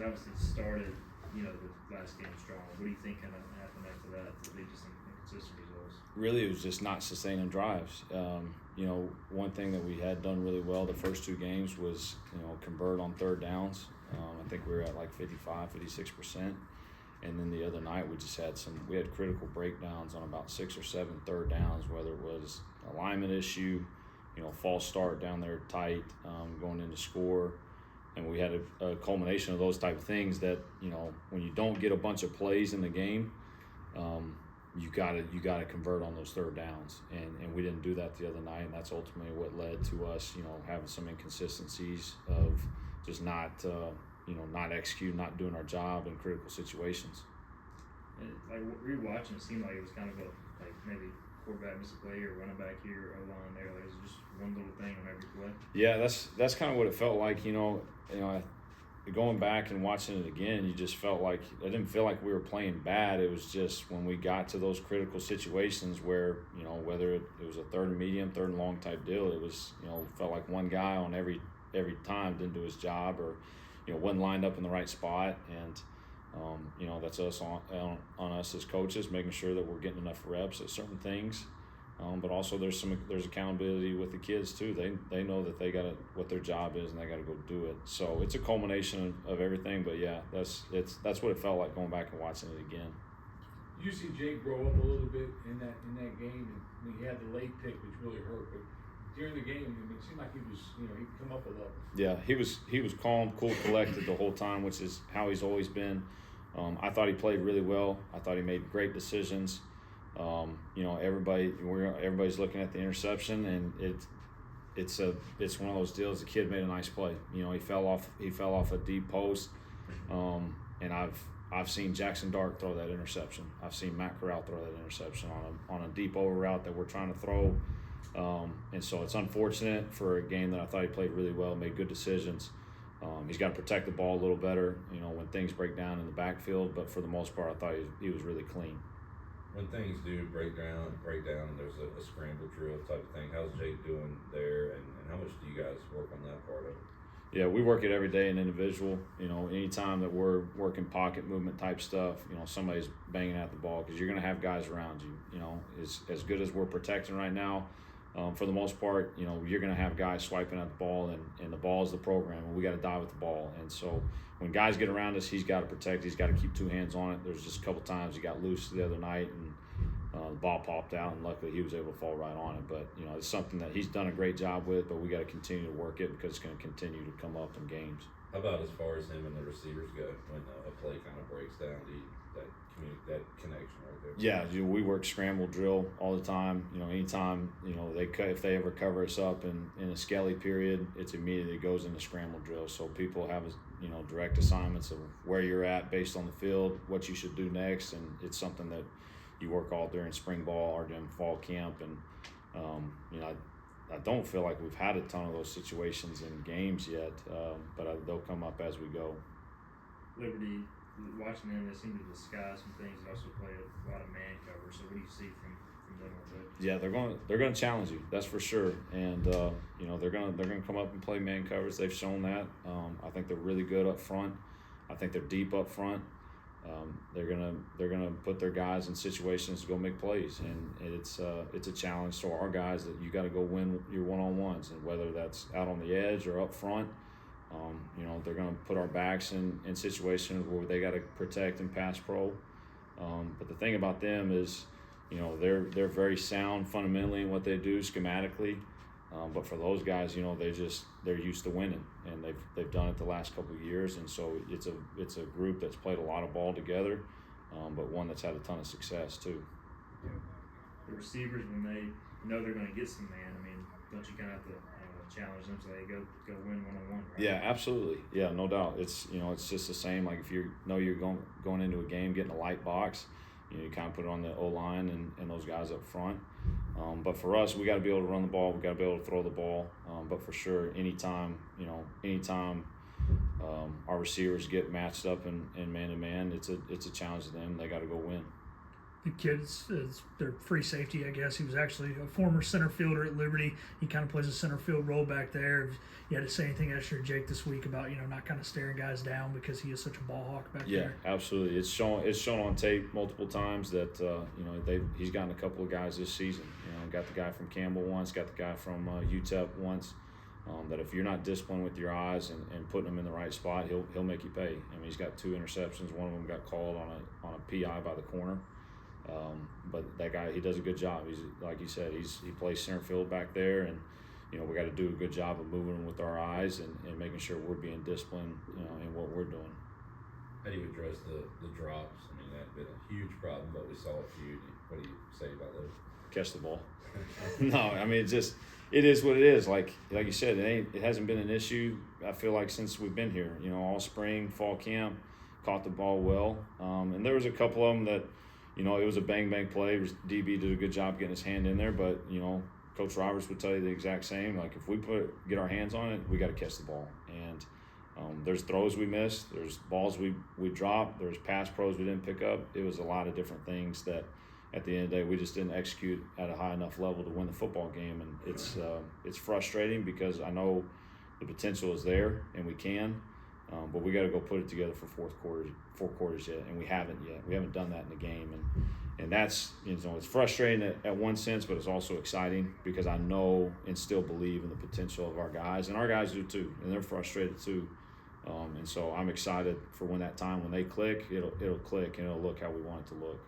guys obviously started, the last game strong. What do you think kind of happened after that to lead to some inconsistent results? Really, it was just not sustaining drives. One thing that we had done really well the first two games was, convert on third downs. I think we were at like 55, 56%. And then the other night we just had we had critical breakdowns on about 6 or 7 third downs, whether it was a alignment issue, false start down there tight, going into score. And we had a culmination of those type of things that, when you don't get a bunch of plays in the game, you gotta convert on those third downs. And we didn't do that the other night, and that's ultimately what led to us, having some inconsistencies of just not executing, not doing our job in critical situations. And like rewatching, it seemed like it was kind of maybe quarterback missed a play or running back here, O-line there. Like it was just one little thing on every play. Yeah, that's kind of what it felt like. Going back and watching it again, you just felt like I didn't feel like we were playing bad. It was just when we got to those critical situations where, whether it was a third and medium, third and long type deal, it was, felt like one guy on every time didn't do his job or, wasn't lined up in the right spot. And, that's us on us as coaches, making sure that we're getting enough reps at certain things. But also there's accountability with the kids too. They know that what their job is and they gotta go do it. So it's a culmination of everything. But yeah, that's what it felt like going back and watching it again. You see Jake grow up a little bit in that game, and he had the late pick, which really hurt. But during the game, it seemed like he was, he'd come up a level. Yeah, he was calm, cool, collected the whole time, which is how he's always been. I thought he played really well. I thought he made great decisions. Everybody's looking at the interception, and it's one of those deals. The kid made a nice play. He fell off a deep post, and I've seen Jackson Dart throw that interception. I've seen Matt Corral throw that interception on a deep over route that we're trying to throw. And so it's unfortunate for a game that I thought he played really well, made good decisions. He's got to protect the ball a little better, when things break down in the backfield. But for the most part, I thought he was really clean. When things do break down, and there's a scramble drill type of thing, how's Jake doing there, and how much do you guys work on that part of it? Yeah, we work it every day in individual. Anytime that we're working pocket movement type stuff, somebody's banging at the ball because you're going to have guys around you. As good as we're protecting right now, for the most part, you're going to have guys swiping at the ball, and the ball is the program, and we got to die with the ball. And so when guys get around us, he's got to protect. He's got to keep 2 hands on it. There's just a couple times he got loose the other night, and the ball popped out, and luckily he was able to fall right on it. But, it's something that he's done a great job with, but we got to continue to work it because it's going to continue to come up in games. How about as far as him and the receivers go when a play kind of breaks down, that connection right there? Yeah, we work scramble drill all the time. Anytime, if they ever cover us up in a skelly period, it's immediately goes into scramble drill. So people have, direct assignments of where you're at based on the field, what you should do next. And it's something that you work all during spring ball or during fall camp. And, I don't feel like we've had a ton of those situations in games yet, but they'll come up as we go. Liberty, watching them, they seem to disguise some things. They also play a lot of man cover. So what do you see from them on that? Yeah, they're going to challenge you. That's for sure. And they're going to come up and play man covers. They've shown that. I think they're really good up front. I think they're deep up front. They're gonna put their guys in situations to go make plays, and it's a challenge to our guys that you got to go win your one-on-ones, and whether that's out on the edge or up front. They're going to put our backs in situations where they got to protect and pass pro. But the thing about them is, they're very sound fundamentally in what they do schematically. But for those guys, they're used to winning, and they've done it the last couple of years, and so it's a group that's played a lot of ball together, but one that's had a ton of success too. The receivers, when they know they're going to get some man, don't you kind of have to challenge them so they go win one-on-one, right? Yeah, absolutely. Yeah, no doubt. It's it's just the same. Like if you're going into a game getting a light box, you kind of put it on the O-line and those guys up front. But for us, we got to be able to run the ball. We got to be able to throw the ball. But for sure, anytime our receivers get matched up in man-to-man, it's a challenge to them. They got to go win. the kid's is their free safety, I guess. He was actually a former center fielder at Liberty. He kind of plays a center field role back there. If you had to say anything extra to Jake this week about not kind of staring guys down because he is such a ball hawk back Yeah, there? absolutely. It's shown on tape multiple times that he's gotten a couple of guys this season. Got the guy from Campbell once, got the guy from UTEP once. That if you're not disciplined with your eyes and putting them in the right spot, he'll make you pay. I mean, he's got 2 interceptions. One of them got called on a PI by the corner. But that guy, he does a good job. He's like you said, he plays center field back there, and we got to do a good job of moving with our eyes and making sure we're being disciplined, in what we're doing. How do you address the drops? I mean, that's been a huge problem, but we saw a few. What do you say about those? Catch the ball. No, I mean, it is what it is. Like you said, it hasn't been an issue. I feel like since we've been here, all spring, fall camp, caught the ball well. And there was a couple of them that, it was a bang play. DB did a good job getting his hand in there, but Coach Roberts would tell you the exact same. Like if we get our hands on it, we got to catch the ball. And there's throws we missed, there's balls we dropped, there's pass pros we didn't pick up. It was a lot of different things that, at the end of the day, we just didn't execute at a high enough level to win the football game, and it's frustrating because I know the potential is there and we can, but we got to go put it together for four quarters yet, and we haven't yet. We haven't done that in the game, and that's it's frustrating at one sense, but it's also exciting because I know and still believe in the potential of our guys, and our guys do too, and they're frustrated too. And so I'm excited for when they click, it'll click and it'll look how we want it to look.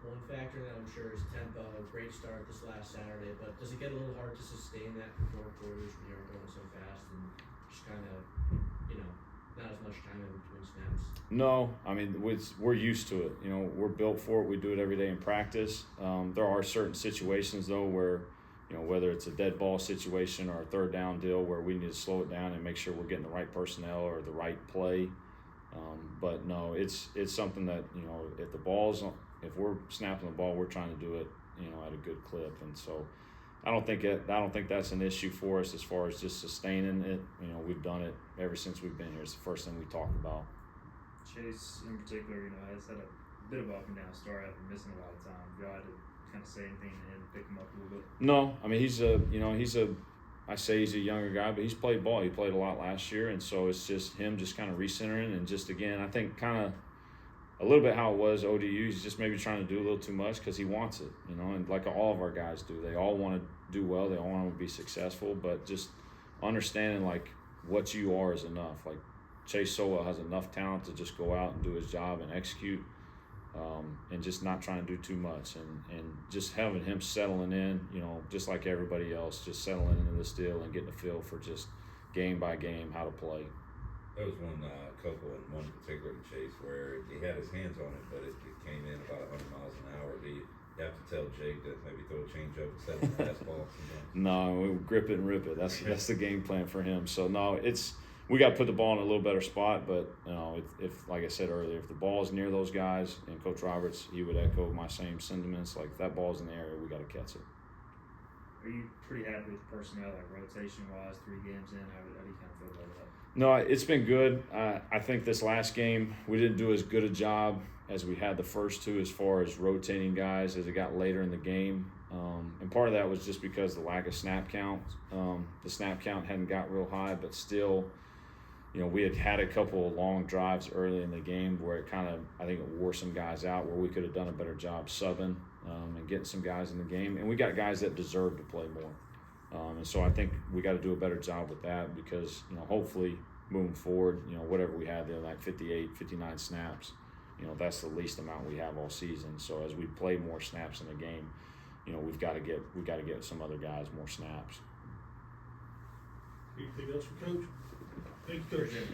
One factor that I'm sure is tempo. Great start this last Saturday, but does it get a little hard to sustain that for 4 quarters when you're going so fast and just kind of, not as much time in between snaps? No, I mean, we're used to it. We're built for it. We do it every day in practice. There are certain situations, though, where, whether it's a dead ball situation or a third down deal where we need to slow it down and make sure we're getting the right personnel or the right play. But no, it's something that, if we're snapping the ball, we're trying to do it, at a good clip. And so I don't think that's an issue for us as far as just sustaining it. We've done it ever since we've been here. It's the first thing we talk about. Chase in particular, has had a bit of up and down start after missing a lot of time. Y'all had to kind of say anything to him, pick him up a little bit? No, I mean, he's a younger guy, but he's played ball. He played a lot last year, and so it's just him just kind of recentering and just, again, I think kind of a little bit how it was ODU. He's just maybe trying to do a little too much because he wants it, and like all of our guys do. They all want to do well. They all want to be successful, but just understanding, like, what you are is enough. Like, Chase Sowell has enough talent to just go out and do his job and execute, and just not trying to do too much, and just having him settling in, just like everybody else, just settling into this deal and getting a feel for just game by game how to play. There was one couple in one particular Chase where he had his hands on it, but it came in about 100 miles an hour. Do you have to tell Jake to maybe throw a change up instead of a fastball? No, we grip it and rip it. That's the game plan for him. So no, we got to put the ball in a little better spot. But if like I said earlier, if the ball is near those guys, and Coach Roberts, he would echo my same sentiments. Like, if that ball's in the area, we got to catch it. Are you pretty happy with the personnel, like rotation-wise, 3 games in? How do you kind of feel about that? No, it's been good. I think this last game we didn't do as good a job as we had the first 2 as far as rotating guys as it got later in the game. And part of that was just because the lack of snap count. The snap count hadn't got real high, but still, we had a couple of long drives early in the game where it kind of, I think it wore some guys out, where we could have done a better job subbing and getting some guys in the game. And we got guys that deserve to play more. And so I think we got to do a better job with that because, hopefully moving forward, whatever we had there, like 58, 59 snaps, that's the least amount we have all season. So as we play more snaps in the game, we've got to get some other guys more snaps. Anything else from Coach? Thank you, Coach.